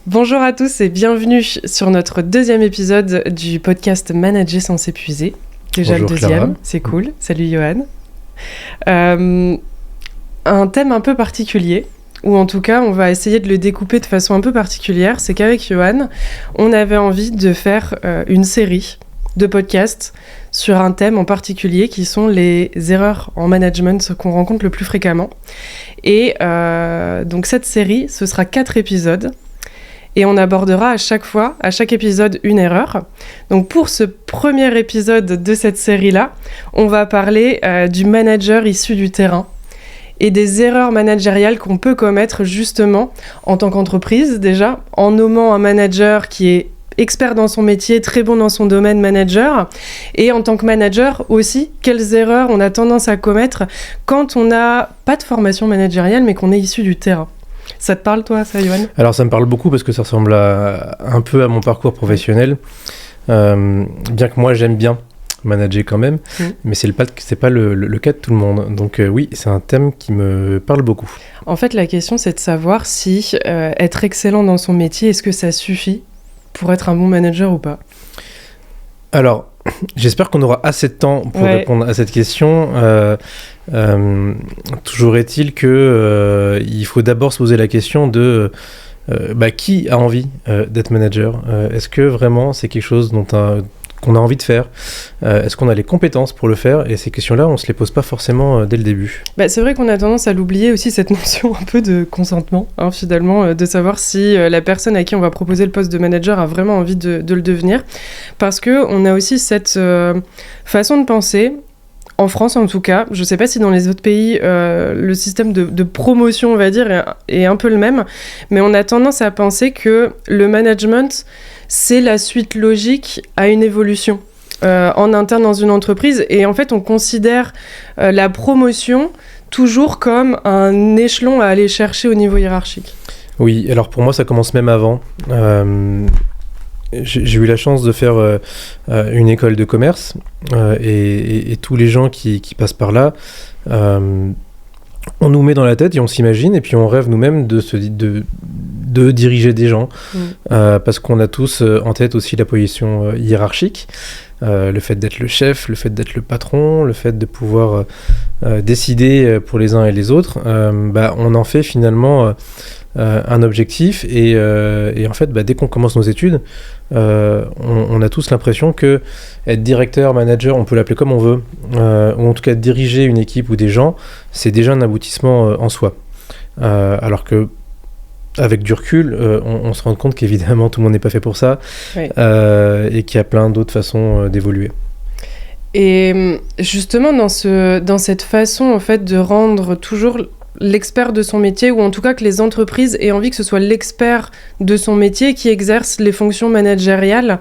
Bonjour à tous et bienvenue sur notre deuxième épisode du podcast Manager sans s'épuiser. Déjà Bonjour, le deuxième, Clara. c'est cool. Salut Johan. Un thème un peu particulier, ou en tout cas on va essayer de le découper de façon un peu particulière, c'est qu'avec Johan, on avait envie de faire une série de podcasts sur un thème en particulier qui sont les erreurs en management qu'on rencontre le plus fréquemment. Et donc cette série, ce sera 4 épisodes. Et on abordera à chaque épisode, une erreur. Donc pour ce premier épisode de cette série-là, on va parler du manager issu du terrain et des erreurs managériales qu'on peut commettre justement en tant qu'entreprise déjà, en nommant un manager qui est expert dans son métier, très bon dans son domaine manager, et en tant que manager aussi, quelles erreurs on a tendance à commettre quand on n'a pas de formation managériale mais qu'on est issu du terrain. Ça te parle, toi, ça, Johan ? Alors, ça me parle beaucoup parce que ça ressemble un peu à mon parcours professionnel. Bien que moi, j'aime bien manager quand même, mais c'est pas le cas de tout le monde. Donc oui, c'est un thème qui me parle beaucoup. En fait, la question, c'est de savoir si être excellent dans son métier, est-ce que ça suffit pour être un bon manager ou pas ? Alors, j'espère qu'on aura assez de temps pour répondre à cette question. Toujours est-il que il faut d'abord se poser la question de qui a envie d'être manager ? Est-ce que vraiment c'est quelque chose qu'on a envie de faire ? Est-ce qu'on a les compétences pour le faire ? Et ces questions-là, on ne se les pose pas forcément dès le début. C'est vrai qu'on a tendance à l'oublier aussi, cette notion un peu de consentement, finalement, de savoir si la personne à qui on va proposer le poste de manager a vraiment envie de le devenir. Parce qu'on a aussi cette façon de penser, en France en tout cas, je ne sais pas si dans les autres pays, le système de promotion, on va dire, est un peu le même, mais on a tendance à penser que le management, c'est la suite logique à une évolution en interne dans une entreprise. Et en fait, on considère la promotion toujours comme un échelon à aller chercher au niveau hiérarchique. Oui, alors pour moi, ça commence même avant. J'ai eu la chance de faire une école de commerce et tous les gens qui passent par là, on nous met dans la tête et on s'imagine et puis on rêve nous-mêmes de diriger des gens parce qu'on a tous en tête aussi la position hiérarchique, le fait d'être le chef, le fait d'être le patron, le fait de pouvoir décider pour les uns et les autres. On en fait finalement un objectif et en fait dès qu'on commence nos études on a tous l'impression que être directeur, manager, on peut l'appeler comme on veut, ou en tout cas diriger une équipe ou des gens, c'est déjà un aboutissement en soi, alors que avec du recul, on se rend compte qu'évidemment tout le monde n'est pas fait pour ça, et qu'il y a plein d'autres façons d'évoluer. Et justement dans cette façon en fait de rendre toujours l'expert de son métier, ou en tout cas que les entreprises aient envie que ce soit l'expert de son métier qui exerce les fonctions managériales,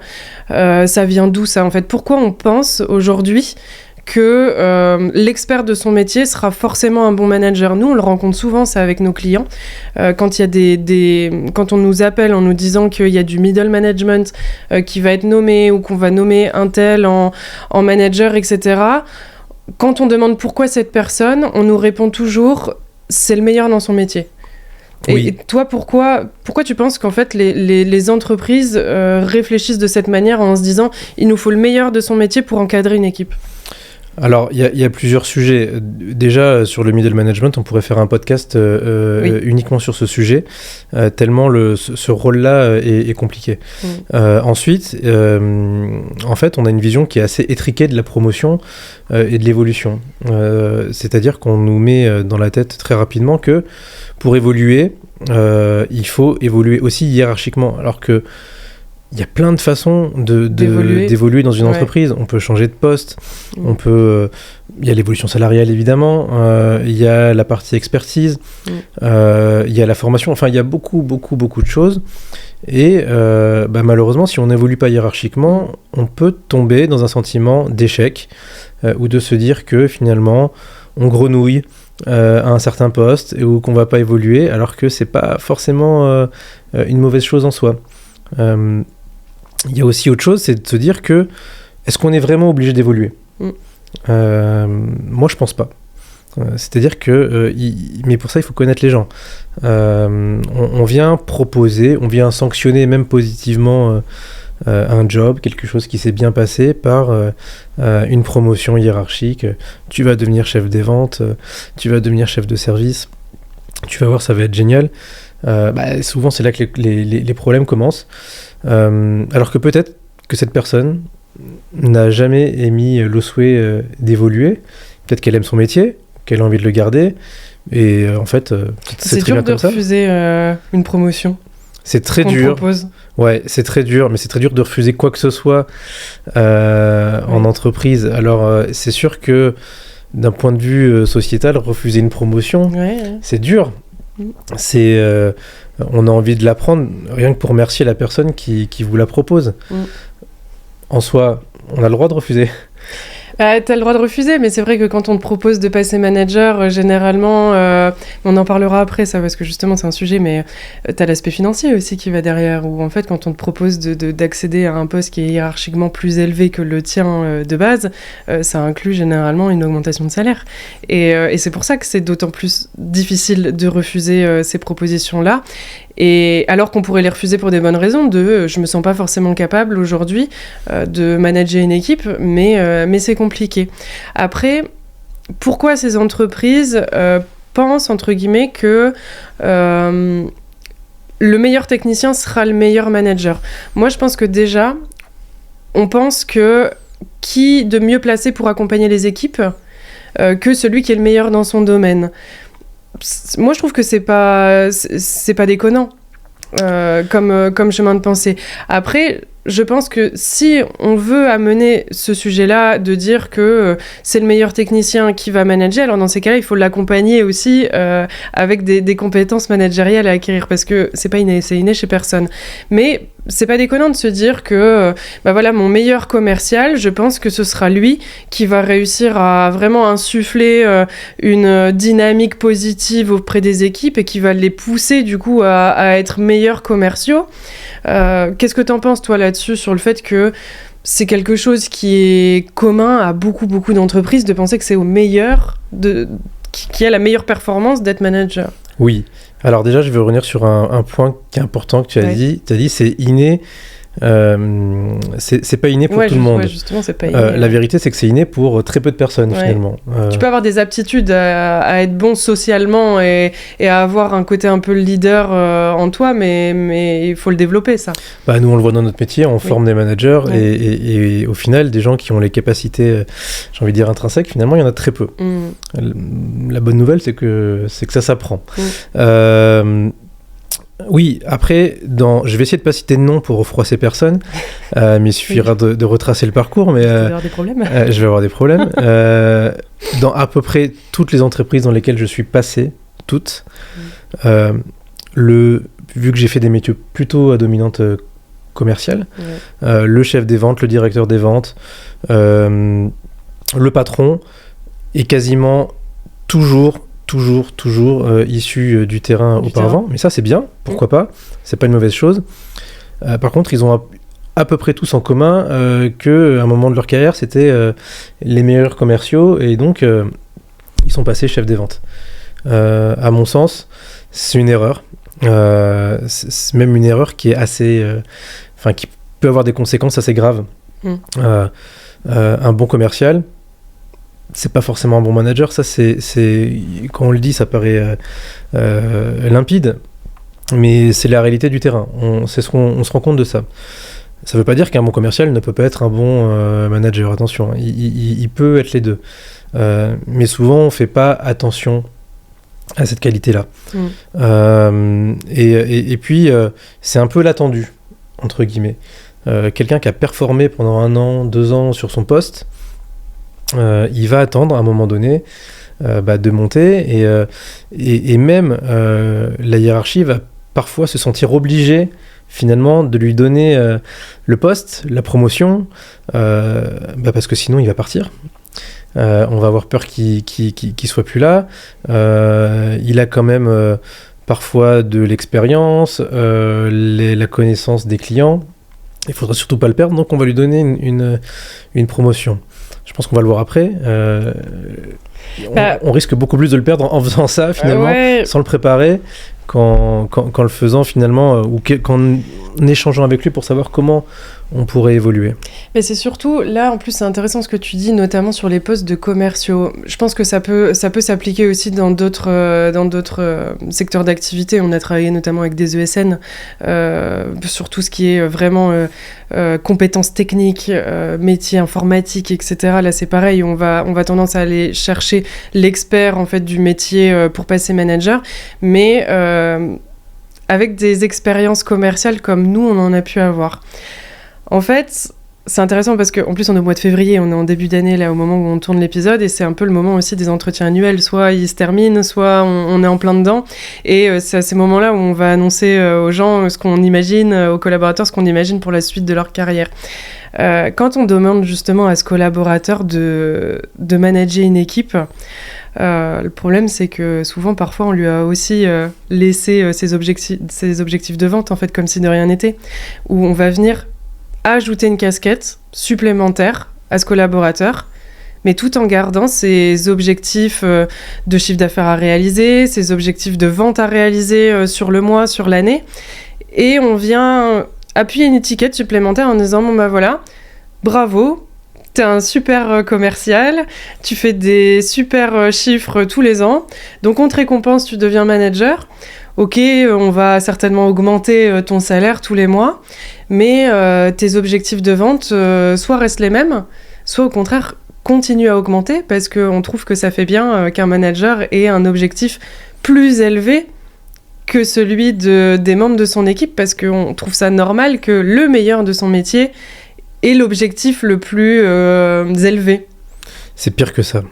ça vient d'où ça en fait ? Pourquoi on pense aujourd'hui que l'expert de son métier sera forcément un bon manager ? Nous, on le rencontre souvent, ça, avec nos clients. Quand il y a quand on nous appelle en nous disant qu'il y a du middle management qui va être nommé, ou qu'on va nommer un tel en manager, etc. Quand on demande pourquoi cette personne, on nous répond toujours « c'est le meilleur dans son métier ». Oui. Et toi, pourquoi tu penses qu'en fait les entreprises réfléchissent de cette manière en se disant « il nous faut le meilleur de son métier pour encadrer une équipe ». Alors, il y a plusieurs sujets. Déjà, sur le middle management, on pourrait faire un podcast uniquement sur ce sujet, tellement ce rôle-là est compliqué. Ensuite, en fait, on a une vision qui est assez étriquée de la promotion et de l'évolution. C'est-à-dire qu'on nous met dans la tête très rapidement que pour évoluer, il faut évoluer aussi hiérarchiquement, alors que il y a plein de façons d'évoluer dans une entreprise. On peut changer de poste, il y a l'évolution salariale évidemment, il y a la partie expertise, il y a la formation, enfin il y a beaucoup de choses. Et malheureusement, si on n'évolue pas hiérarchiquement, on peut tomber dans un sentiment d'échec ou de se dire que finalement on grenouille à un certain poste ou qu'on va pas évoluer, alors que c'est pas forcément une mauvaise chose en soi. Il y a aussi autre chose, c'est de se dire que est-ce qu'on est vraiment obligé d'évoluer ? Moi, je pense pas. C'est-à-dire que, mais pour ça, il faut connaître les gens. On vient proposer, on vient sanctionner même positivement un job, quelque chose qui s'est bien passé par une promotion hiérarchique. Tu vas devenir chef des ventes, tu vas devenir chef de service, tu vas voir, ça va être génial. Souvent, c'est là que les problèmes commencent. Alors que peut-être que cette personne n'a jamais émis le souhait d'évoluer. Peut-être qu'elle aime son métier, qu'elle a envie de le garder. Et en fait, c'est très dur bien de comme ça. refuser une promotion. C'est très qu'on dur. Propose. Ouais, c'est très dur, mais c'est très dur de refuser quoi que ce soit en entreprise. Alors, c'est sûr que d'un point de vue sociétal, refuser une promotion, c'est dur. On a envie de l'apprendre, rien que pour remercier la personne qui vous la propose. En soi, on a le droit de refuser. T'as le droit de refuser, mais c'est vrai que quand on te propose de passer manager, généralement, on en parlera après, ça, parce que justement c'est un sujet, mais t'as l'aspect financier aussi qui va derrière, où en fait quand on te propose d'accéder à un poste qui est hiérarchiquement plus élevé que le tien de base, ça inclut généralement une augmentation de salaire. Et c'est pour ça que c'est d'autant plus difficile de refuser ces propositions-là. Et alors qu'on pourrait les refuser pour des bonnes raisons, je me sens pas forcément capable aujourd'hui de manager une équipe, mais c'est compliqué. Après, pourquoi ces entreprises pensent, entre guillemets, que le meilleur technicien sera le meilleur manager? Moi, je pense que déjà, on pense que qui de mieux placé pour accompagner les équipes que celui qui est le meilleur dans son domaine. Moi, je trouve que c'est pas déconnant comme chemin de pensée. Après, je pense que si on veut amener ce sujet-là, de dire que c'est le meilleur technicien qui va manager, alors dans ces cas-là, il faut l'accompagner aussi avec des compétences managériales à acquérir, parce que c'est inné chez personne. Mais c'est pas déconnant de se dire que mon meilleur commercial, je pense que ce sera lui qui va réussir à vraiment insuffler une dynamique positive auprès des équipes et qui va les pousser du coup à être meilleurs commerciaux. Qu'est-ce que t'en penses toi là-dessus, sur le fait que c'est quelque chose qui est commun à beaucoup d'entreprises, de penser que c'est au meilleur qui a la meilleure performance d'être manager? Oui. Alors déjà, je vais revenir sur un point qui est important que tu as dit. Tu as dit c'est inné. C'est pas inné pour tout le monde. Ouais, justement, c'est pas inné. La vérité, c'est que c'est inné pour très peu de personnes, finalement. Tu peux avoir des aptitudes à être bon socialement et à avoir un côté un peu leader en toi, mais il faut le développer, ça. Nous, on le voit dans notre métier, on forme des managers et au final, des gens qui ont les capacités, j'ai envie de dire intrinsèques, finalement, il y en a très peu. La bonne nouvelle, c'est que ça s'apprend. Oui, après, je vais essayer de pas citer de nom pour refroidir personne, mais il suffira de retracer le parcours. Mais, je vais avoir des problèmes. Je vais avoir des problèmes. Dans à peu près toutes les entreprises dans lesquelles je suis passé, toutes, vu que j'ai fait des métiers plutôt à dominante commerciale, le chef des ventes, le directeur des ventes, le patron est quasiment toujours issus du terrain auparavant. Mais ça, c'est bien, pourquoi pas, c'est pas une mauvaise chose. Par contre, ils ont à peu près tous en commun qu'à un moment de leur carrière, c'était les meilleurs commerciaux, et donc ils sont passés chefs des ventes. À mon sens, c'est une erreur. C'est même une erreur qui est assez... qui peut avoir des conséquences assez graves. Un bon commercial, c'est pas forcément un bon manager. Ça, c'est quand on le dit, ça paraît limpide, mais c'est la réalité du terrain. On se rend compte de ça. Ça veut pas dire qu'un bon commercial ne peut pas être un bon manager. Attention, il peut être les deux. Mais souvent, on fait pas attention à cette qualité-là. Et puis, c'est un peu l'attendu, entre guillemets. Quelqu'un qui a performé pendant 1 an, 2 ans sur son poste, il va attendre à un moment donné de monter, et même la hiérarchie va parfois se sentir obligée finalement de lui donner le poste, la promotion, parce que sinon il va partir. On va avoir peur qu'il soit plus là. Il a quand même parfois de l'expérience, la connaissance des clients. Il faudra surtout pas le perdre, donc on va lui donner une promotion. Je pense qu'on va le voir après. On risque beaucoup plus de le perdre en faisant ça, finalement, sans le préparer, qu'en le faisant, finalement, ou qu'en échangeant avec lui pour savoir comment on pourrait évoluer. Mais c'est surtout, là, en plus, c'est intéressant ce que tu dis, notamment sur les postes de commerciaux. Je pense que ça peut s'appliquer aussi dans d'autres secteurs d'activité. On a travaillé notamment avec des ESN, sur tout ce qui est vraiment compétences techniques, métiers informatiques, etc. Là, c'est pareil, on va tendance à aller chercher l'expert, en fait, du métier pour passer manager, mais avec des expériences commerciales comme nous, on en a pu avoir. En fait, c'est intéressant parce qu'en plus, on est au mois de février, on est en début d'année, là, au moment où on tourne l'épisode, et c'est un peu le moment aussi des entretiens annuels. Soit ils se terminent, soit on est en plein dedans. Et c'est à ces moments-là où on va annoncer aux gens ce qu'on imagine, aux collaborateurs, ce qu'on imagine pour la suite de leur carrière. Quand on demande justement à ce collaborateur de manager une équipe, le problème, c'est que souvent, parfois, on lui a aussi laissé ses objectifs de vente, en fait, comme si de rien n'était, où on va venir ajouter une casquette supplémentaire à ce collaborateur, mais tout en gardant ses objectifs de chiffre d'affaires à réaliser, ses objectifs de vente à réaliser sur le mois, sur l'année, et on vient appuyer une étiquette supplémentaire en disant « Bon, bah voilà, bravo !» T'es un super commercial, tu fais des super chiffres tous les ans, donc on te récompense, tu deviens manager. Ok, on va certainement augmenter ton salaire tous les mois, mais tes objectifs de vente soit restent les mêmes, soit au contraire continuent à augmenter parce qu'on trouve que ça fait bien qu'un manager ait un objectif plus élevé que celui des membres de son équipe, parce qu'on trouve ça normal que le meilleur de son métier ait l'objectif le plus élevé. C'est pire que ça.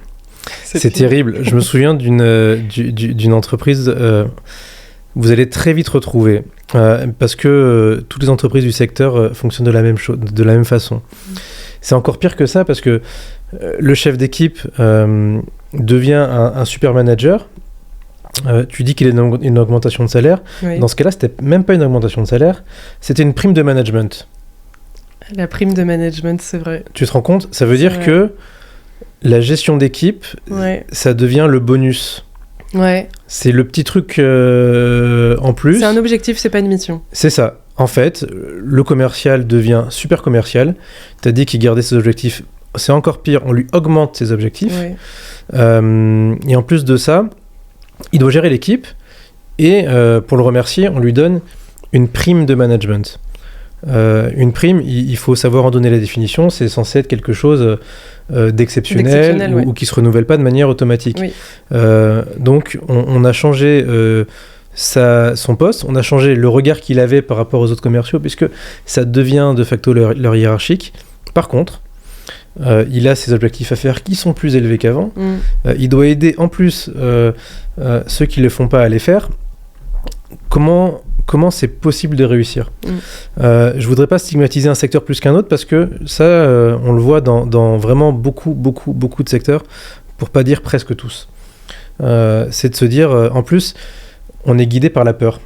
C'est terrible. Je me souviens d'une entreprise... vous allez très vite retrouver, parce que toutes les entreprises du secteur fonctionnent de la même façon. C'est encore pire que ça, parce que le chef d'équipe devient un super manager. Tu dis qu'il a une augmentation de salaire. Oui. Dans ce cas-là, c'était même pas une augmentation de salaire, c'était une prime de management. La prime de management, c'est vrai. Tu te rends compte ? Ça veut dire que la gestion d'équipe, ça devient le bonus. Ouais. C'est le petit truc en plus. C'est un objectif, c'est pas une mission. C'est ça. En fait, le commercial devient super commercial. T'as dit qu'il gardait ses objectifs. C'est encore pire, on lui augmente ses objectifs. Ouais. Et en plus de ça, il doit gérer l'équipe. Et pour le remercier, on lui donne une prime de management. Une prime, il faut savoir en donner la définition. C'est censé être quelque chose d'exceptionnel ou qui ne se renouvelle pas de manière automatique. Oui. Donc, on a changé son poste, on a changé le regard qu'il avait par rapport aux autres commerciaux, puisque ça devient de facto leur hiérarchique. Par contre, il a ses objectifs à faire qui sont plus élevés qu'avant. Il doit aider en plus ceux qui ne le font pas à les faire. Comment c'est possible de réussir ? Je voudrais pas stigmatiser un secteur plus qu'un autre, parce que ça, on le voit dans vraiment beaucoup de secteurs, pour pas dire presque tous. C'est de se dire, en plus, on est guidé par la peur.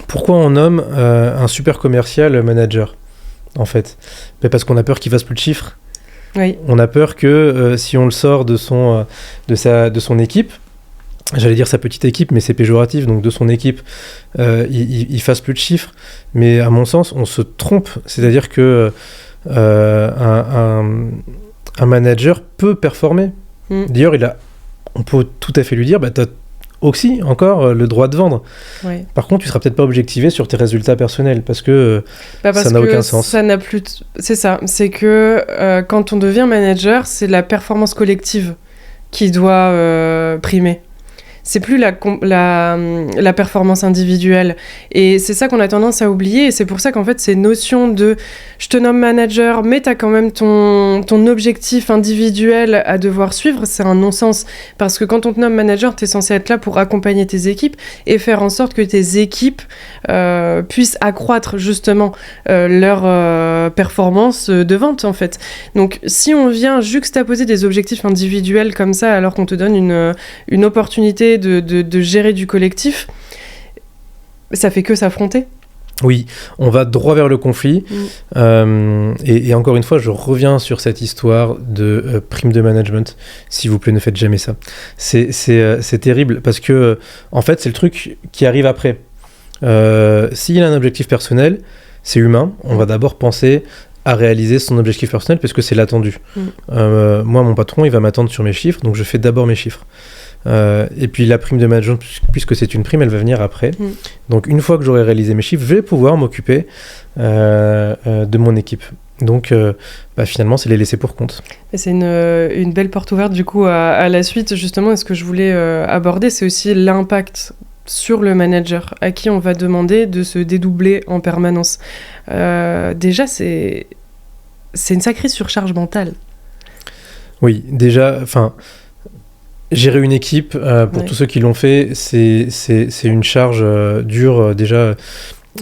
Pourquoi on nomme un super commercial manager, en fait ? Parce qu'on a peur qu'il fasse plus de chiffres. Oui. On a peur que si on le sort de son équipe, j'allais dire sa petite équipe, mais c'est péjoratif, donc de son équipe, il fasse plus de chiffres. Mais à mon sens, on se trompe. C'est-à-dire que un manager peut performer. D'ailleurs, on peut tout à fait lui dire, tu as aussi encore le droit de vendre. Oui. Par contre, tu seras peut-être pas objectivé sur tes résultats personnels, parce que ça n'a aucun sens. Ça n'a plus c'est ça. C'est que quand on devient manager, c'est la performance collective qui doit primer. C'est plus la performance individuelle. Et c'est ça qu'on a tendance à oublier. Et c'est pour ça qu'en fait, ces notions de « je te nomme manager, mais tu as quand même ton objectif individuel à devoir suivre », c'est un non-sens. Parce que quand on te nomme manager, tu es censé être là pour accompagner tes équipes et faire en sorte que tes équipes puissent accroître justement leur performance de vente, en fait. Donc, si on vient juxtaposer des objectifs individuels comme ça, alors qu'on te donne une opportunité de gérer du collectif, ça fait que s'affronter. Oui, on va droit vers le conflit. Et encore une fois, je reviens sur cette histoire de prime de management. S'il vous plaît, ne faites jamais ça. C'est terrible parce que, en fait, c'est le truc qui arrive après. S'il a un objectif personnel, c'est humain. On va d'abord penser à réaliser son objectif personnel parce que c'est l'attendu. Moi, mon patron, il va m'attendre sur mes chiffres, donc je fais d'abord mes chiffres. Et puis la prime de management, puisque c'est une prime, elle va venir après. Donc une fois que j'aurai réalisé mes chiffres, je vais pouvoir m'occuper de mon équipe. Donc finalement, c'est les laisser pour compte. Et c'est une belle porte ouverte du coup à la suite. Justement, et ce que je voulais aborder, c'est aussi l'impact sur le manager à qui on va demander de se dédoubler en permanence. Déjà, c'est une sacrée surcharge mentale. Oui, déjà, gérer une équipe, pour tous ceux qui l'ont fait, c'est une charge dure déjà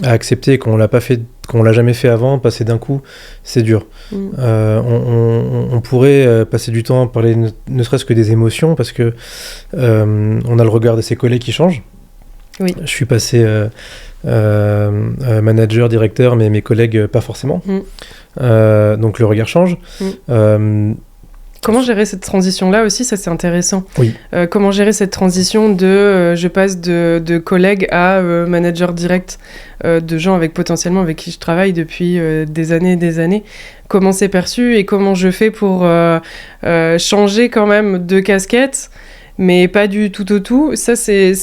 à accepter. Quand on l'a jamais fait avant, passer d'un coup, c'est dur. On pourrait passer du temps à parler ne serait-ce que des émotions, parce que on a le regard de ses collègues qui change. Oui. Je suis passé manager, directeur, mais mes collègues pas forcément. Donc le regard change. Comment gérer cette transition-là aussi, ça c'est intéressant. Oui. Comment gérer cette transition de je passe de collègue à manager direct, de gens potentiellement avec qui je travaille depuis des années et des années. Comment c'est perçu et comment je fais pour changer quand même de casquette, mais pas du tout au tout. Ça c'est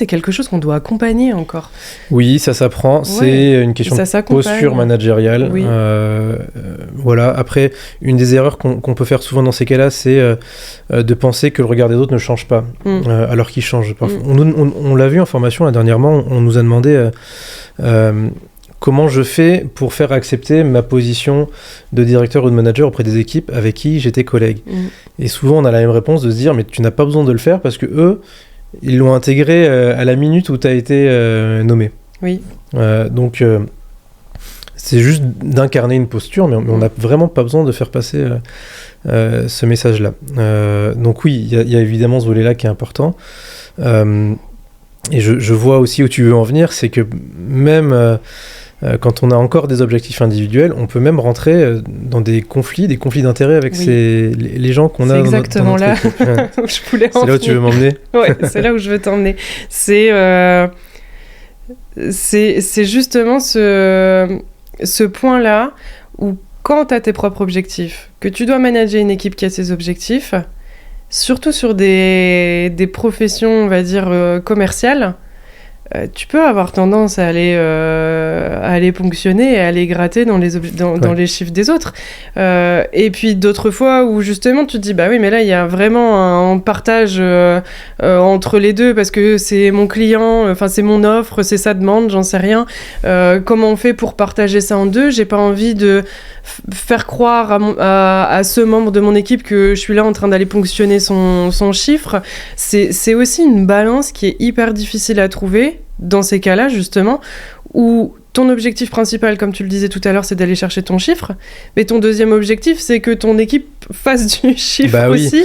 quelque chose qu'on doit accompagner encore. Oui, ça s'apprend. C'est une question de posture managériale. Oui. Voilà. Après, une des erreurs qu'on peut faire souvent dans ces cas-là, c'est de penser que le regard des autres ne change pas, alors qu'il change. On l'a vu en formation dernièrement, on nous a demandé comment je fais pour faire accepter ma position de directeur ou de manager auprès des équipes avec qui j'étais collègue. Et souvent, on a la même réponse de se dire, mais tu n'as pas besoin de le faire parce que eux, ils l'ont intégré à la minute où tu as été nommé. Oui. Donc, c'est juste d'incarner une posture, mais on n'a vraiment pas besoin de faire passer ce message-là. Donc oui, il y a évidemment ce volet-là qui est important. Et je vois aussi où tu veux en venir, c'est que même quand on a encore des objectifs individuels, on peut même rentrer dans des conflits d'intérêts avec les gens qu'on a dans notre équipe. C'est exactement là où je voulais en venir. C'est là où tu veux m'emmener. Ouais, c'est là où je veux t'emmener. C'est justement ce point-là où quand tu as tes propres objectifs, que tu dois manager une équipe qui a ses objectifs, surtout sur des professions, on va dire, commerciales, tu peux avoir tendance à aller ponctionner et à aller gratter dans les chiffres des autres. Et puis d'autres fois où justement tu te dis, bah oui, mais là il y a vraiment un partage entre les deux parce que c'est mon client, enfin c'est mon offre, c'est sa demande, j'en sais rien. Comment on fait pour partager ça en deux ? J'ai pas envie de faire croire à ce membre de mon équipe que je suis là en train d'aller ponctionner son chiffre. C'est aussi une balance qui est hyper difficile à trouver dans ces cas-là, justement, où ton objectif principal, comme tu le disais tout à l'heure, c'est d'aller chercher ton chiffre, mais ton deuxième objectif, c'est que ton équipe fasse du chiffre aussi.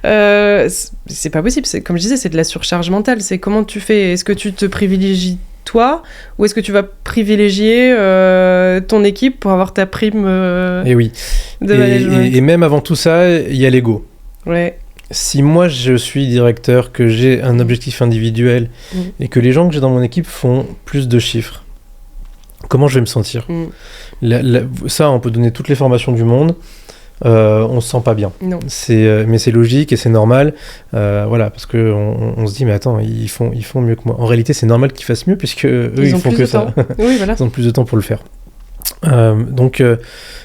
C'est pas possible, comme je disais, c'est de la surcharge mentale. C'est comment tu fais ? Est-ce que tu te privilégies toi, ou est-ce que tu vas privilégier ton équipe pour avoir ta prime de management ? Et même avant tout ça, il y a l'ego. Ouais. Si moi je suis directeur, que j'ai un objectif individuel et que les gens que j'ai dans mon équipe font plus de chiffres, comment je vais me sentir ? Ça, on peut donner toutes les formations du monde, on se sent pas bien. Non. Mais c'est logique et c'est normal, voilà, parce que on se dit mais attends, ils font mieux que moi. En réalité, c'est normal qu'ils fassent mieux puisque eux ils font que ça. Oui, voilà. Ils ont plus de temps pour le faire.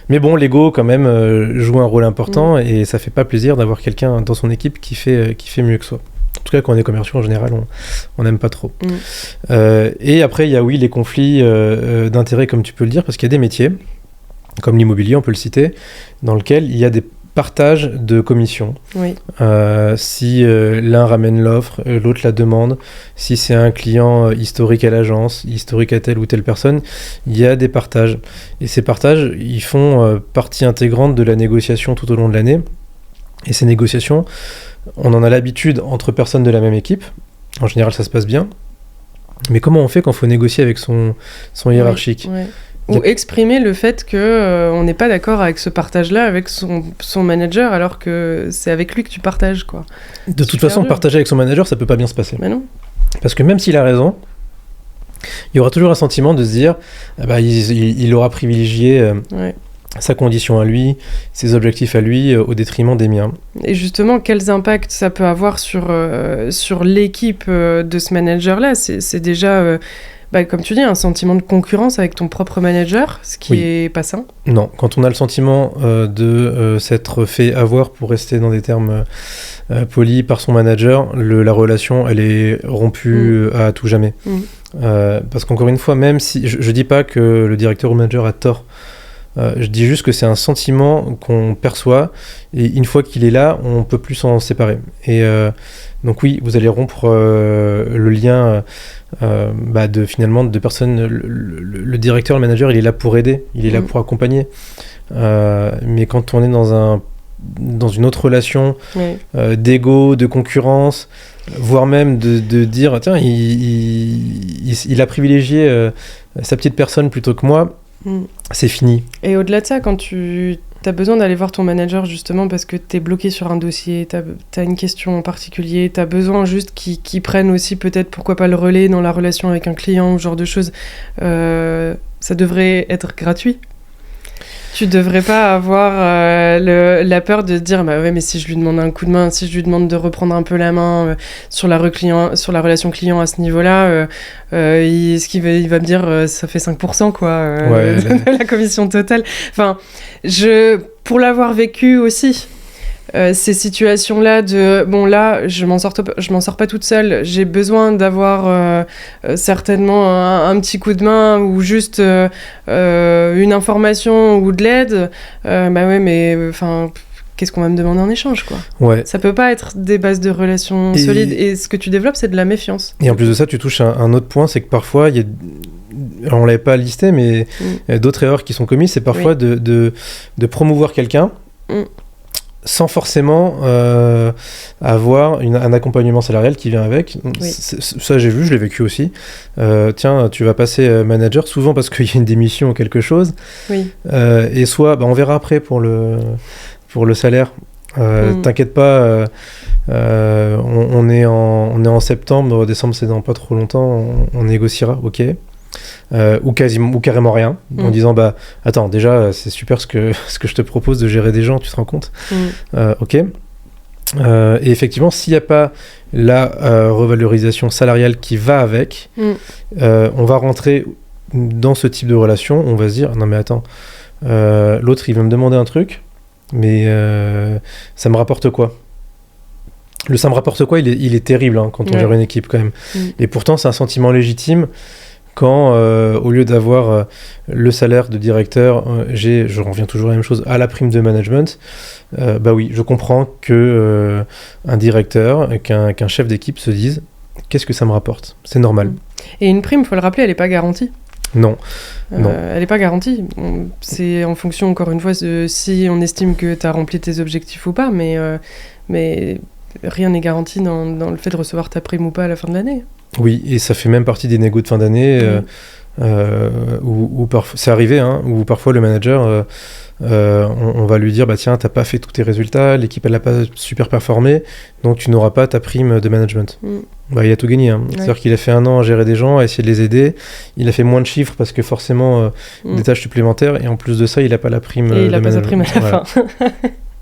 Mais bon, l'ego quand même joue un rôle important et ça fait pas plaisir d'avoir quelqu'un dans son équipe qui fait mieux que soi. En tout cas, quand on est commerciaux en général, on n'aime pas trop. Et après, il y a les conflits d'intérêts, comme tu peux le dire, parce qu'il y a des métiers, comme l'immobilier, on peut le citer, dans lequel il y a des partage de commissions. Oui. Si l'un ramène l'offre, l'autre la demande, si c'est un client historique à l'agence, historique à telle ou telle personne, il y a des partages. Et ces partages, ils font partie intégrante de la négociation tout au long de l'année. Et ces négociations, on en a l'habitude entre personnes de la même équipe. En général, ça se passe bien. Mais comment on fait quand il faut négocier avec son hiérarchique ? Oui. Ou exprimer le fait qu'on n'est pas d'accord avec ce partage-là avec son manager, alors que c'est avec lui que tu partages, quoi. De toute façon, partager avec son manager, ça peut pas bien se passer. Mais non. Parce que même s'il a raison, il y aura toujours un sentiment de se dire il aura privilégié sa condition à lui, ses objectifs à lui, au détriment des miens. Et justement, quels impacts ça peut avoir sur l'équipe de ce manager-là ? C'est déjà... comme tu dis, un sentiment de concurrence avec ton propre manager, ce qui est pas sain. Non, quand on a le sentiment de s'être fait avoir, pour rester dans des termes polis, par son manager, la relation, elle est rompue à tout jamais. Parce qu'encore une fois, même si... Je dis pas que le directeur ou manager a tort, je dis juste que c'est un sentiment qu'on perçoit, et une fois qu'il est là, on peut plus s'en séparer. Et donc oui, vous allez rompre le lien... de personnes. Le directeur, le manager, il est là pour aider, il est là pour accompagner. Mais quand on est dans une autre relation d'ego, de concurrence, voire même de dire tiens, il a privilégié sa petite personne plutôt que moi, c'est fini. Et au-delà de ça, quand tu as besoin d'aller voir ton manager justement parce que tu es bloqué sur un dossier, tu as une question en particulier, tu as besoin juste qu'ils prennent aussi peut-être pourquoi pas le relais dans la relation avec un client ou ce genre de choses, ça devrait être gratuit. Tu devrais pas avoir la peur de dire mais si je lui demande un coup de main, si je lui demande de reprendre un peu la main sur la relation client à ce niveau-là, il va me dire ça fait 5% quoi, la commission totale. Enfin, pour l'avoir vécu aussi, ces situations-là là, je m'en sors pas toute seule, j'ai besoin d'avoir certainement un petit coup de main ou juste une information ou de l'aide, mais enfin qu'est-ce qu'on va me demander en échange, quoi. Ça peut pas être des bases de relations solides, et ce que tu développes, c'est de la méfiance. Et en plus de ça, tu touches un autre point, c'est que parfois il y a... Alors, on l'avait pas listé, mais d'autres erreurs qui sont commises, c'est parfois de promouvoir quelqu'un sans forcément avoir un accompagnement salarial qui vient avec. Ça, j'ai vu, je l'ai vécu aussi. Tiens, tu vas passer manager, souvent parce qu'il y a une démission ou quelque chose. Et soit, on verra après pour le salaire. T'inquiète pas, on est en septembre, décembre, c'est dans pas trop longtemps, on négociera, ok. Ou carrément rien, en disant attends, déjà c'est super ce que je te propose de gérer des gens, tu te rends compte, ok. Et effectivement, s'il n'y a pas la revalorisation salariale qui va avec, on va rentrer dans ce type de relation, on va se dire non mais attends, l'autre il va me demander un truc, mais ça me rapporte quoi? Le ça me rapporte quoi, il est terrible quand on gère une équipe quand même. Et pourtant c'est un sentiment légitime quand au lieu d'avoir le salaire de directeur, je reviens toujours à la même chose, à la prime de management. Oui, je comprends que un directeur, qu'un chef d'équipe se dise qu'est-ce que ça me rapporte, c'est normal. Et une prime, il faut le rappeler, elle n'est pas garantie. Non. Elle n'est pas garantie. C'est en fonction, encore une fois, si on estime que tu as rempli tes objectifs ou pas, mais rien n'est garanti dans le fait de recevoir ta prime ou pas à la fin de l'année. Oui, et ça fait même partie des négos de fin d'année, où c'est arrivé, où parfois le manager, on va lui dire tiens, t'as pas fait tous tes résultats, l'équipe elle n'a pas super performé, donc tu n'auras pas ta prime de management. Il a tout gagné. C'est-à-dire qu'il a fait 1 an à gérer des gens, à essayer de les aider, il a fait moins de chiffres parce que forcément des tâches supplémentaires, et en plus de ça, il n'a pas la prime et il de n'a pas sa management. prime à la fin.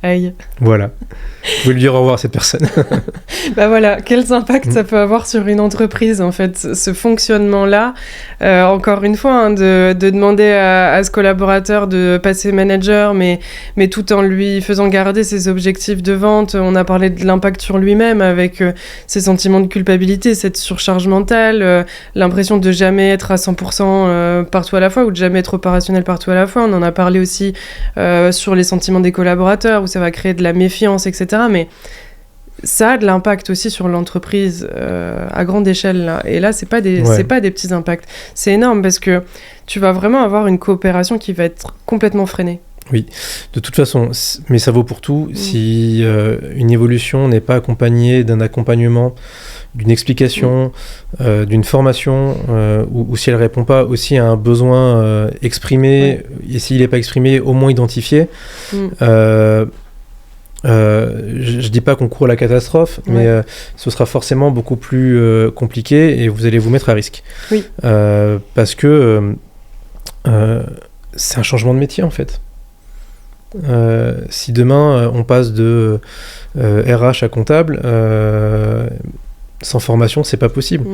Aïe. Voilà. Vous pouvez lui dire au revoir à cette personne. Voilà, quels impacts ça peut avoir sur une entreprise, en fait, ce fonctionnement-là. Encore une fois, de demander à ce collaborateur de passer manager, mais tout en lui faisant garder ses objectifs de vente. On a parlé de l'impact sur lui-même avec ses sentiments de culpabilité, cette surcharge mentale, l'impression de jamais être à 100% partout à la fois ou de jamais être opérationnel partout à la fois. On en a parlé aussi sur les sentiments des collaborateurs, où ça va créer de la méfiance, etc. Mais ça a de l'impact aussi sur l'entreprise à grande échelle, là. Et là, c'est pas des petits impacts. C'est énorme parce que tu vas vraiment avoir une coopération qui va être complètement freinée. Oui, de toute façon, mais ça vaut pour tout. Si une évolution n'est pas accompagnée d'un accompagnement, d'une explication, d'une formation, ou si elle ne répond pas aussi à un besoin exprimé, et s'il n'est pas exprimé, au moins identifié, je ne dis pas qu'on court à la catastrophe, mais ce sera forcément beaucoup plus compliqué et vous allez vous mettre à risque. Oui. Parce que c'est un changement de métier en fait. Si demain on passe de RH à comptable, sans formation, c'est pas possible.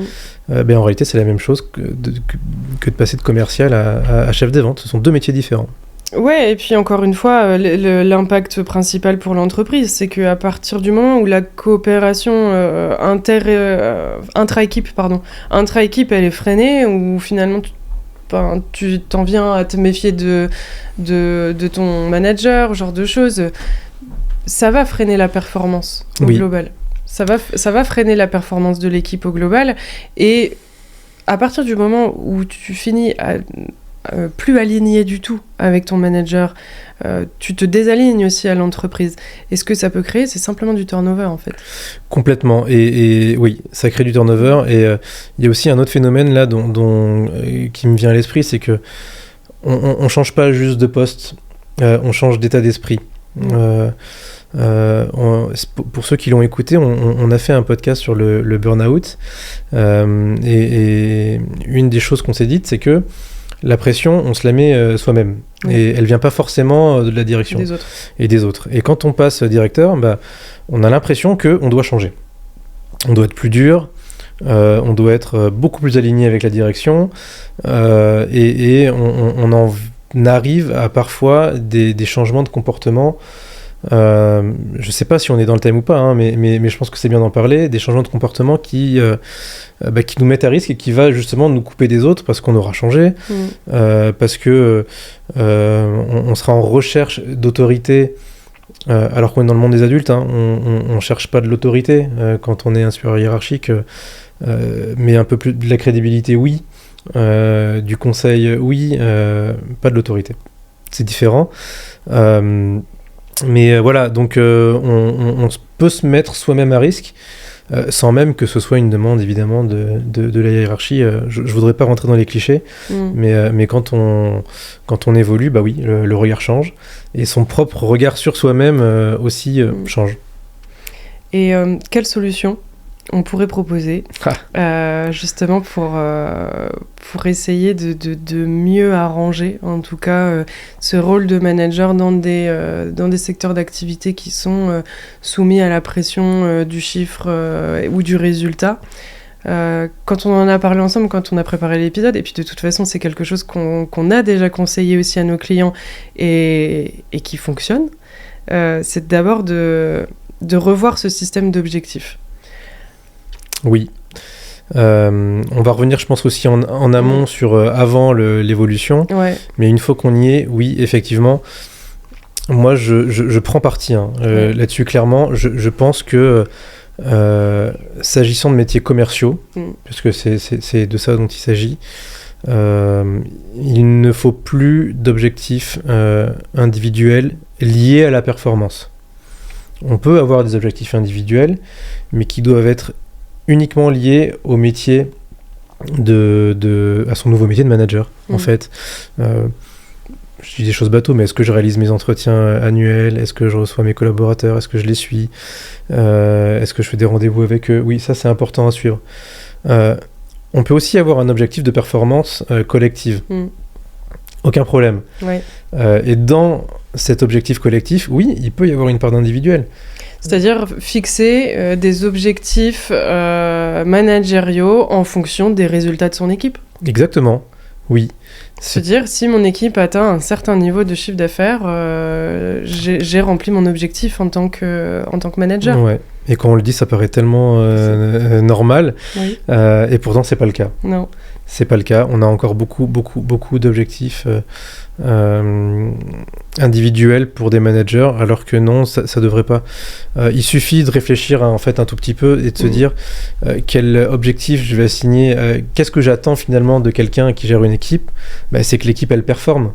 Ben, en réalité, c'est la même chose que de passer de commercial à chef des ventes. Ce sont deux métiers différents. Ouais, et puis encore une fois, l'impact principal pour l'entreprise, c'est qu'à partir du moment où la coopération intra-équipe, elle est freinée, où finalement tu t'en viens à te méfier de ton manager, genre de choses, ça va freiner la performance au global. Ça va freiner la performance de l'équipe au global. Et à partir du moment où tu finis à plus aligné du tout avec ton manager, tu te désalignes aussi à l'entreprise. Et ce que ça peut créer, c'est simplement du turnover en fait. Complètement. Et oui, ça crée du turnover. Et il y a aussi un autre phénomène là qui me vient à l'esprit, c'est que on change pas juste de poste, on change d'état d'esprit. Pour ceux qui l'ont écouté, on a fait un podcast sur le burn-out, et une des choses qu'on s'est dites, c'est que la pression, on se la met soi-même, et elle vient pas forcément de la direction des autres. Et quand on passe directeur, on a l'impression qu'on doit changer, on doit être plus dur, on doit être beaucoup plus aligné avec la direction, et on en arrive à parfois des changements de comportement. Je sais pas si on est dans le thème ou pas, hein, mais je pense que c'est bien d'en parler, des changements de comportement qui nous mettent à risque et qui va justement nous couper des autres parce qu'on aura changé, parce que on sera en recherche d'autorité, alors qu'on est dans le monde des adultes, hein, on cherche pas de l'autorité quand on est un supérieur hiérarchique, mais un peu plus de la crédibilité, oui, du conseil, oui, pas de l'autorité. C'est différent. Mais voilà, donc on peut se mettre soi-même à risque, sans même que ce soit une demande évidemment de la hiérarchie. Je voudrais pas rentrer dans les clichés, mais quand on évolue, oui, le regard change, et son propre regard sur soi-même aussi change. Et quelle solution on pourrait proposer justement pour essayer de mieux arranger en tout cas ce rôle de manager dans des secteurs d'activité qui sont soumis à la pression du chiffre ou du résultat. Quand on en a parlé ensemble, quand on a préparé l'épisode, et puis de toute façon c'est quelque chose qu'on a déjà conseillé aussi à nos clients et qui fonctionne, c'est d'abord de revoir ce système d'objectifs. Oui. On va revenir, je pense, aussi en amont sur avant l'évolution. Ouais. Mais une fois qu'on y est, oui, effectivement, moi, je prends parti là-dessus, clairement. Je pense que, s'agissant de métiers commerciaux, puisque c'est de ça dont il s'agit, il ne faut plus d'objectifs individuels liés à la performance. On peut avoir des objectifs individuels, mais qui doivent être uniquement lié au métier à son nouveau métier de manager, en fait. Je dis des choses bateaux, mais est-ce que je réalise mes entretiens annuels? Est-ce que je reçois mes collaborateurs? Est-ce que je les suis? Est-ce que je fais des rendez-vous avec eux? Oui, ça, c'est important à suivre. On peut aussi avoir un objectif de performance collective. Aucun problème. Ouais. Et dans cet objectif collectif, oui, il peut y avoir une part d'individuel. C'est-à-dire fixer des objectifs managériaux en fonction des résultats de son équipe. Exactement, oui. C'est-à-dire, si mon équipe atteint un certain niveau de chiffre d'affaires, j'ai rempli mon objectif en tant que manager. Ouais. Et quand on le dit, ça paraît tellement normal, oui. Et pourtant, c'est pas le cas. Non. C'est pas le cas. On a encore beaucoup d'objectifs individuels pour des managers, alors que non, ça devrait pas. Il suffit de réfléchir en fait un tout petit peu et de se dire quel objectif je vais assigner. Qu'est-ce que j'attends finalement de quelqu'un qui gère une équipe? C'est que l'équipe elle performe.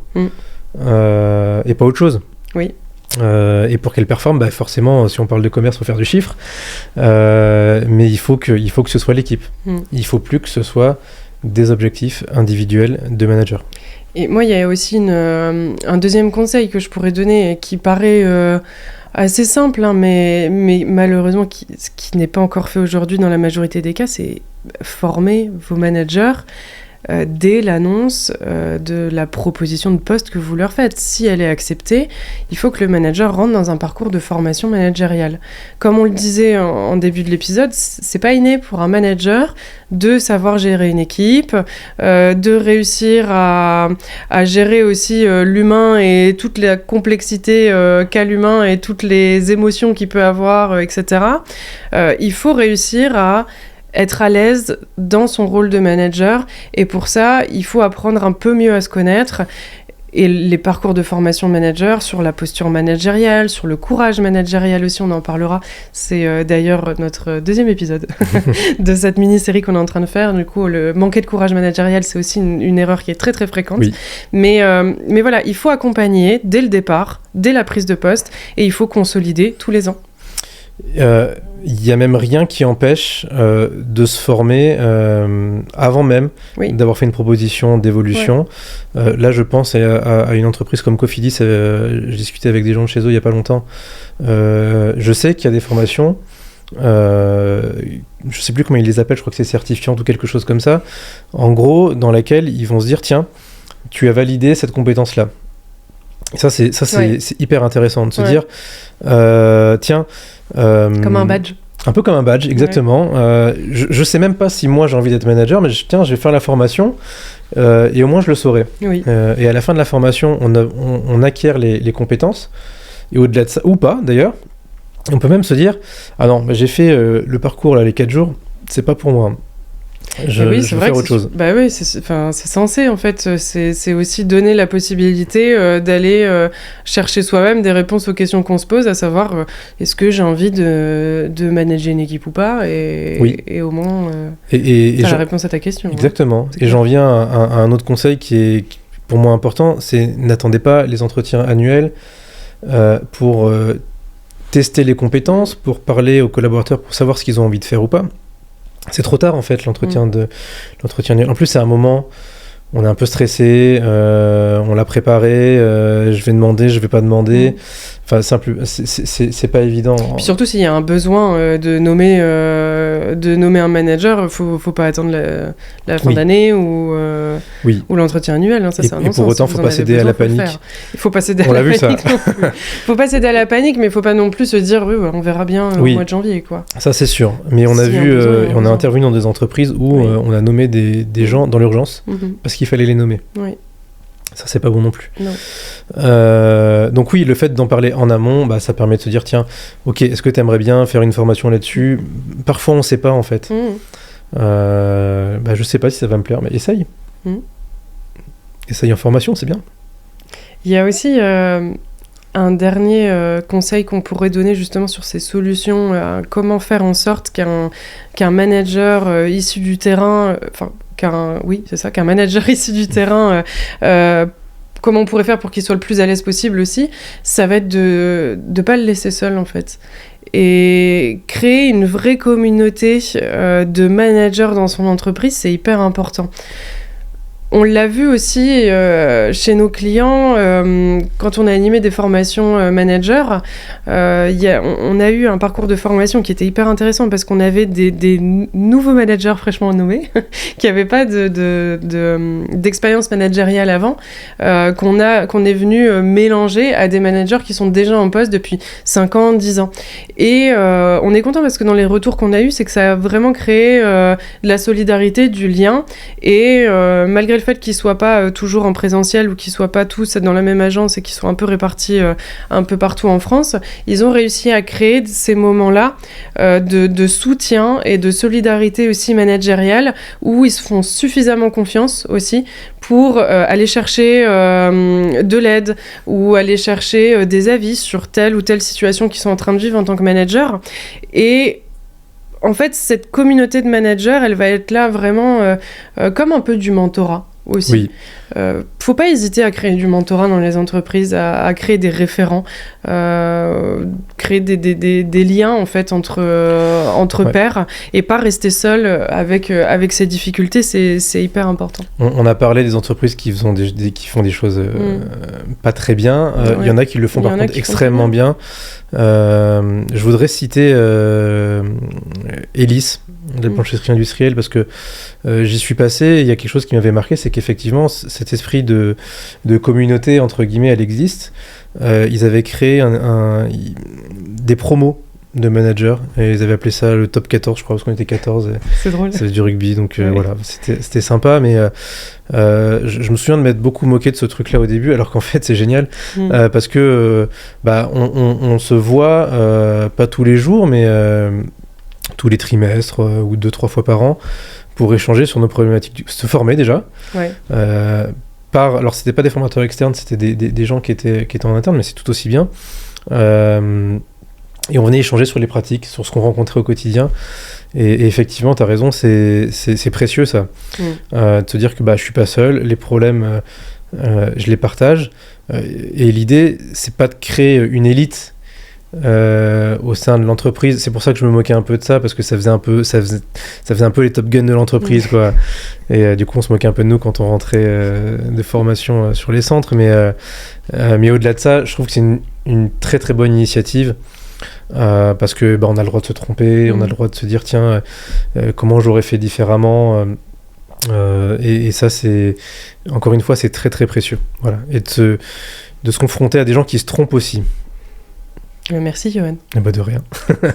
et pas autre chose. Oui. Et pour qu'elle performe, forcément, si on parle de commerce, il faut faire du chiffre. Mais il faut que ce soit l'équipe. Il ne faut plus que ce soit des objectifs individuels de manager. Et moi, il y a aussi un deuxième conseil que je pourrais donner et qui paraît assez simple, hein, mais malheureusement, ce qui n'est pas encore fait aujourd'hui dans la majorité des cas, c'est former vos managers dès l'annonce de la proposition de poste que vous leur faites. Si elle est acceptée, il faut que le manager rentre dans un parcours de formation managériale. Comme on le disait en début de l'épisode, c'est pas inné pour un manager de savoir gérer une équipe, de réussir à gérer aussi l'humain et toute la complexité qu'a l'humain et toutes les émotions qu'il peut avoir, etc. Il faut réussir à être à l'aise dans son rôle de manager, et pour ça, il faut apprendre un peu mieux à se connaître. Et les parcours de formation manager sur la posture managériale, sur le courage managérial aussi, on en parlera. C'est d'ailleurs notre deuxième épisode de cette mini-série qu'on est en train de faire. Du coup, le manquer de courage managérial, c'est aussi une erreur qui est très très fréquente. Oui. Mais voilà, il faut accompagner dès le départ, dès la prise de poste, et il faut consolider tous les ans. Il n'y a même rien qui empêche de se former avant même d'avoir fait une proposition d'évolution. Ouais. Là, je pense à une entreprise comme Cofidis. J'ai discuté avec des gens de chez eux il n'y a pas longtemps. Je sais qu'il y a des formations, je ne sais plus comment ils les appellent, je crois que c'est certifiante ou quelque chose comme ça, en gros, dans laquelle ils vont se dire, tiens, tu as validé cette compétence-là. Ça, c'est hyper intéressant de se dire, tiens... comme un badge. Un peu comme un badge, exactement. Ouais. Je sais même pas si moi j'ai envie d'être manager, mais je vais faire la formation et au moins je le saurai. Oui. Et à la fin de la formation, on acquiert les compétences. Et au-delà de ça, ou pas d'ailleurs, on peut même se dire, ah non, j'ai fait le parcours là, les 4 jours, c'est pas pour moi. Je vais faire autre chose. Bah oui, c'est censé en fait. C'est aussi donner la possibilité d'aller chercher soi-même des réponses aux questions qu'on se pose, à savoir est-ce que j'ai envie de manager une équipe ou pas, et au moins t'as la réponse à ta question. Exactement. Et j'en viens à un autre conseil qui est pour moi important, c'est n'attendez pas les entretiens annuels pour tester les compétences, pour parler aux collaborateurs, pour savoir ce qu'ils ont envie de faire ou pas. C'est trop tard en fait l'entretien annuel. En plus c'est un moment, on est un peu stressé, on l'a préparé, je vais demander, je vais pas demander. Enfin c'est pas évident. Puis surtout s'il y a un besoin de nommer un manager, faut pas attendre la fin d'année ou l'entretien annuel. Hein, ça, c'est un non-sens. Et pour autant, faut pas céder à la panique. Il faut pas céder à la panique. Faut pas céder à la panique, mais il faut pas non plus se dire on verra bien au mois de janvier, quoi. Ça c'est sûr. Mais on a vu, on a intervenu dans des entreprises où on a nommé des gens dans l'urgence parce qu'il fallait les nommer. Oui. Ça, c'est pas bon non plus. Non. Donc oui, le fait d'en parler en amont, ça permet de se dire, tiens, ok, est-ce que tu aimerais bien faire une formation là-dessus ? Parfois, on ne sait pas, en fait. Je sais pas si ça va me plaire, mais essaye. Essaye en formation, c'est bien. Il y a aussi un dernier conseil qu'on pourrait donner justement sur ces solutions, comment faire en sorte qu'un manager issu du terrain... qu'un manager issu du terrain, comment on pourrait faire pour qu'il soit le plus à l'aise possible aussi, ça va être de ne pas le laisser seul en fait. Et créer une vraie communauté de managers dans son entreprise, c'est hyper important. On l'a vu aussi chez nos clients, quand on a animé des formations managers, on a eu un parcours de formation qui était hyper intéressant parce qu'on avait des nouveaux managers fraîchement nommés qui n'avaient pas d'expérience managériale avant, qu'on est venu mélanger à des managers qui sont déjà en poste depuis 5 ans, 10 ans. Et on est content parce que dans les retours qu'on a eus, c'est que ça a vraiment créé de la solidarité, du lien, et malgré le fait qu'ils soient pas toujours en présentiel ou qu'ils soient pas tous dans la même agence et qu'ils soient un peu répartis un peu partout en France, ils ont réussi à créer ces moments-là de soutien et de solidarité aussi managériale où ils se font suffisamment confiance aussi pour aller chercher de l'aide ou aller chercher des avis sur telle ou telle situation qu'ils sont en train de vivre en tant que manager. Et en fait, cette communauté de managers, elle va être là vraiment comme un peu du mentorat. aussi. Oui. Faut pas hésiter à créer du mentorat dans les entreprises, à créer des référents, créer des liens en fait entre pairs et pas rester seul avec ces difficultés, c'est hyper important. On a parlé des entreprises qui font des choses pas très bien. Il y en a qui le font par contre extrêmement bien. Je voudrais citer Elis, de la blanchisserie industrielle, parce que j'y suis passé et il y a quelque chose qui m'avait marqué, c'est qu'effectivement cet esprit de communauté entre guillemets elle existe. Ils avaient créé des promos de managers et ils avaient appelé ça le top 14, je crois, parce qu'on était 14 et c'est drôle, c'est du rugby, donc voilà, c'était sympa, mais je me souviens de m'être beaucoup moqué de ce truc là au début, alors qu'en fait c'est génial parce que on se voit pas tous les jours, mais tous les trimestres ou 2-3 fois par an pour échanger sur nos problématiques, se former déjà. Alors c'était pas des formateurs externes, c'était des gens qui étaient en interne, mais c'est tout aussi bien. Et on venait échanger sur les pratiques, sur ce qu'on rencontrait au quotidien. Et effectivement, tu as raison, c'est précieux ça. De se dire que je suis pas seul, les problèmes, je les partage. Et l'idée, c'est pas de créer une élite au sein de l'entreprise. C'est pour ça que je me moquais un peu de ça, parce que ça faisait un peu les Top Gun de l'entreprise, quoi. Et du coup, on se moquait un peu de nous quand on rentrait de formation sur les centres. Mais au-delà de ça, je trouve que c'est une très très bonne initiative. Parce que on a le droit de se tromper, on a le droit de se dire tiens comment j'aurais fait différemment et ça c'est encore une fois c'est très très précieux, voilà, et de se confronter à des gens qui se trompent aussi. Merci Johan. De rien.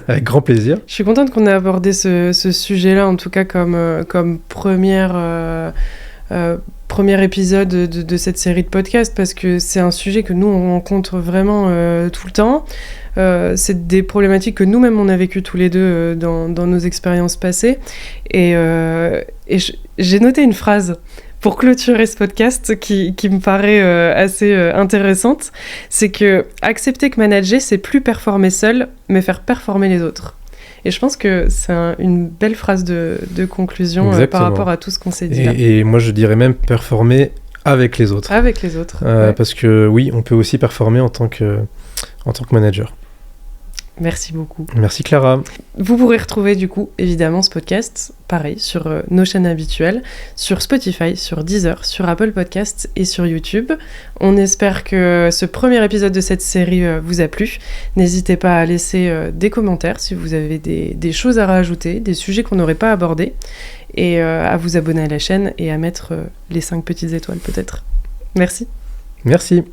Avec grand plaisir. Je suis contente qu'on ait abordé ce sujet-là, en tout cas comme premier épisode de cette série de podcasts, parce que c'est un sujet que nous on rencontre vraiment tout le temps. C'est des problématiques que nous-mêmes on a vécues tous les deux dans nos expériences passées. Et j'ai noté une phrase pour clôturer ce podcast qui me paraît assez intéressante. C'est que accepter que manager, c'est plus performer seul, mais faire performer les autres. Et je pense que c'est une belle phrase de conclusion par rapport à tout ce qu'on s'est dit là. Et moi, je dirais même performer avec les autres. Avec les autres. Parce que oui, on peut aussi performer en tant que manager. Merci beaucoup. Merci Clara. Vous pourrez retrouver du coup évidemment ce podcast, pareil, sur nos chaînes habituelles, sur Spotify, sur Deezer, sur Apple Podcasts et sur YouTube. On espère que ce premier épisode de cette série vous a plu. N'hésitez pas à laisser des commentaires si vous avez des choses à rajouter, des sujets qu'on n'aurait pas abordés, et à vous abonner à la chaîne et à mettre les 5 petites étoiles peut-être. Merci. Merci.